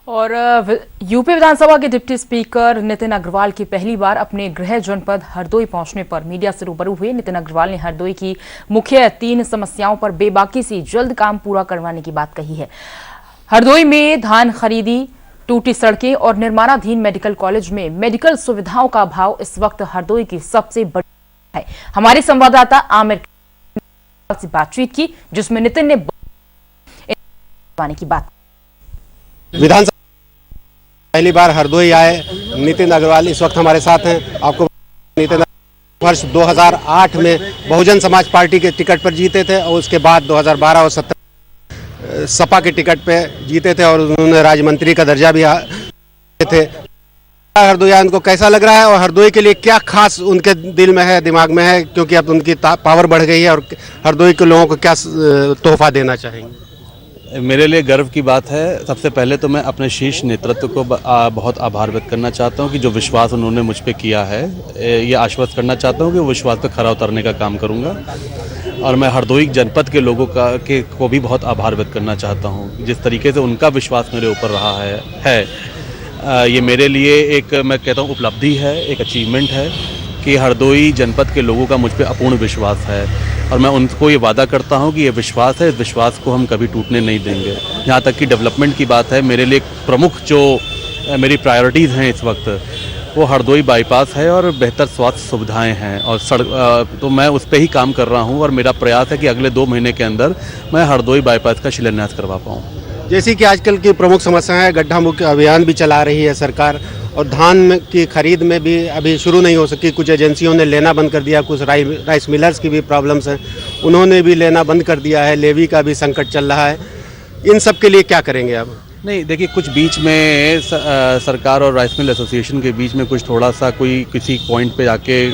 और यूपी विधानसभा के deputy speaker Nitin Agarwal की पहली बार अपने गृह जनपद हरदोई पहुंचने पर मीडिया से रूबरू हुए। नितिन अग्रवाल ने हरदोई की मुख्य 3 समस्याओं पर बेबाकी से जल्द काम पूरा करवाने की बात कही है। हरदोई में धान खरीदी, टूटी सड़कें और निर्माणाधीन मेडिकल कॉलेज में मेडिकल सुविधाओं का अभाव इस वक्त हरदोई की सबसे बड़ी है। हमारे संवाददाता आमिर से बातचीत की, जिसमें नितिन ने की बात। विधानसभा पहली बार हरदोई आए नितिन अग्रवाल इस वक्त हमारे साथ हैं। आपको नितिन वर्ष 2008 में बहुजन समाज पार्टी के टिकट पर जीते थे और उसके बाद 2012 और 17 सपा के टिकट पे जीते थे और उन्होंने राज्य मंत्री का दर्जा भी थे। हरदोई उनको कैसा लग रहा है और हरदोई के लिए क्या खास उनके दिल में है, दिमाग में है, क्योंकि अब उनकी पावर बढ़ गई है, और हरदोई के लोगों को क्या तोहफा देना चाहेंगे? मेरे लिए गर्व की बात है। सबसे पहले तो मैं अपने शीर्ष नेतृत्व को बहुत आभार व्यक्त करना चाहता हूं कि जो विश्वास उन्होंने मुझ पे किया है, ये आश्वस्त करना चाहता हूं कि वो विश्वास पे खरा उतरने का काम करूंगा। और मैं हरदोई जनपद के लोगों को भी बहुत आभार व्यक्त करना चाहता हूं, जिस तरीके से उनका विश्वास मेरे ऊपर रहा है। ये मेरे लिए एक, मैं कहता हूँ, उपलब्धि है, एक अचीवमेंट है कि हरदोई जनपद के लोगों का मुझ पे अपूर्ण विश्वास है। और मैं उनको ये वादा करता हूँ कि ये विश्वास है, इस विश्वास को हम कभी टूटने नहीं देंगे। यहाँ तक कि डेवलपमेंट की बात है, मेरे लिए प्रमुख जो मेरी प्रायोरिटीज़ हैं इस वक्त, वो हरदोई बाईपास है और बेहतर स्वास्थ्य सुविधाएं हैं और तो मैं उस पर ही काम कर रहा हूँ। और मेरा प्रयास है कि अगले 2 महीने के अंदर मैं हरदोई बाईपास का शिलान्यास करवा पाऊँ। जैसे कि आजकल की प्रमुख समस्या है, गड्ढा मुक्त अभियान भी चला रही है सरकार, और धान की खरीद में भी अभी शुरू नहीं हो सकी। कुछ एजेंसियों ने लेना बंद कर दिया, कुछ राइस मिलर्स की भी प्रॉब्लम्स हैं, उन्होंने भी लेना बंद कर दिया है। लेवी का भी संकट चल रहा है। इन सब के लिए क्या करेंगे आप? नहीं, देखिए, कुछ बीच में सरकार और राइस मिल एसोसिएशन के बीच में कुछ थोड़ा सा कोई किसी पॉइंट पे जाके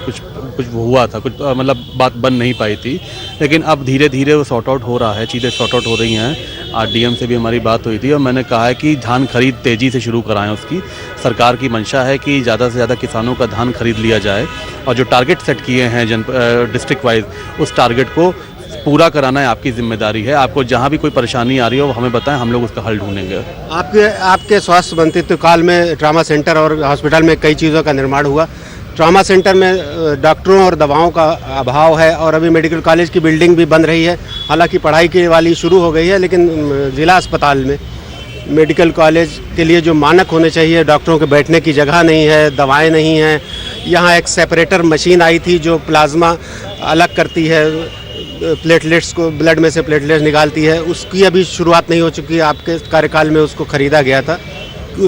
कुछ हुआ था, कुछ मतलब बात बन नहीं पाई थी। लेकिन अब धीरे धीरे वो सॉर्ट आउट हो रहा है, चीज़ें सॉर्ट आउट हो रही हैं। आरडीएम से भी हमारी बात हुई थी और मैंने कहा है कि धान खरीद तेज़ी से शुरू कराएं। उसकी सरकार की मंशा है कि ज़्यादा से ज़्यादा किसानों का धान खरीद लिया जाए और जो टारगेट सेट किए हैं डिस्ट्रिक्ट वाइज, उस टारगेट को पूरा कराना है आपकी जिम्मेदारी है। आपको जहाँ भी कोई परेशानी आ रही हो हमें बताएं, हम लोग उसका हल ढूंढेंगे। आपके स्वास्थ्य मंत्रित्व काल में ट्रॉमा सेंटर और हॉस्पिटल में कई चीज़ों का निर्माण हुआ। ट्रॉमा सेंटर में डॉक्टरों और दवाओं का अभाव है और अभी मेडिकल कॉलेज की बिल्डिंग भी बन रही है। हालांकि पढ़ाई की वाली शुरू हो गई है, लेकिन ज़िला अस्पताल में मेडिकल कॉलेज के लिए जो मानक होने चाहिए, डॉक्टरों के बैठने की जगह नहीं है, दवाएं नहीं हैं। यहाँ एक सेपरेटर मशीन आई थी जो प्लाज्मा अलग करती है, प्लेटलेट्स को, ब्लड में से प्लेटलेट्स निकालती है, उसकी अभी शुरुआत नहीं हो चुकी। आपके कार्यकाल में उसको खरीदा गया था,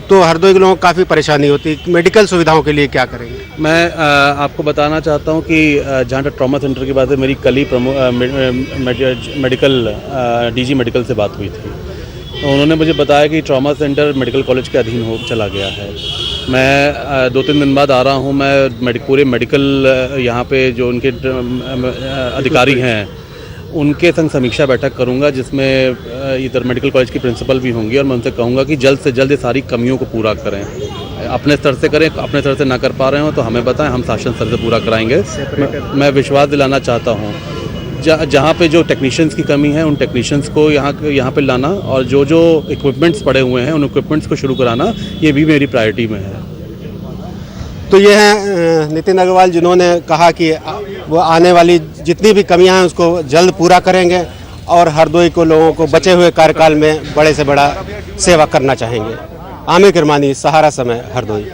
तो हरदोई के लोगों को काफ़ी परेशानी होती है। मेडिकल सुविधाओं के लिए क्या करेंगे? मैं आपको बताना चाहता हूं कि जहां तक ट्रॉमा सेंटर की बात है, मेरी कल ही मेडिकल डीजी मेडिकल से बात हुई थी। तो उन्होंने मुझे बताया कि ट्रॉमा सेंटर मेडिकल कॉलेज के अधीन हो चला गया है। मैं 2-3 दिन बाद आ रहा हूं। मैं पूरे मेडिकल यहाँ पे जो उनके अधिकारी हैं उनके संग समीक्षा बैठक करूंगा, जिसमें इधर मेडिकल कॉलेज की प्रिंसिपल भी होंगी और मैं उनसे कहूंगा कि जल्द से जल्द ये सारी कमियों को पूरा करें। अपने स्तर से करें, अपने स्तर से ना कर पा रहे हो तो हमें बताएं, हम शासन स्तर से पूरा कराएंगे। मैं विश्वास दिलाना चाहता हूं, जहाँ पे जो टेक्नीशियंस की कमी है उन टेक्नीशियंस को यहाँ पे लाना और जो इक्विपमेंट्स पड़े हुए हैं उन इक्विपमेंट्स को शुरू कराना, ये भी मेरी प्रायोरिटी में है। तो ये हैं नितिन अग्रवाल, जिन्होंने कहा कि वो आने वाली जितनी भी कमियां हैं उसको जल्द पूरा करेंगे और हरदोई को लोगों को बचे हुए कार्यकाल में बड़े से बड़ा सेवा करना चाहेंगे। आमिर किरमानी, सहारा समय, हरदोई।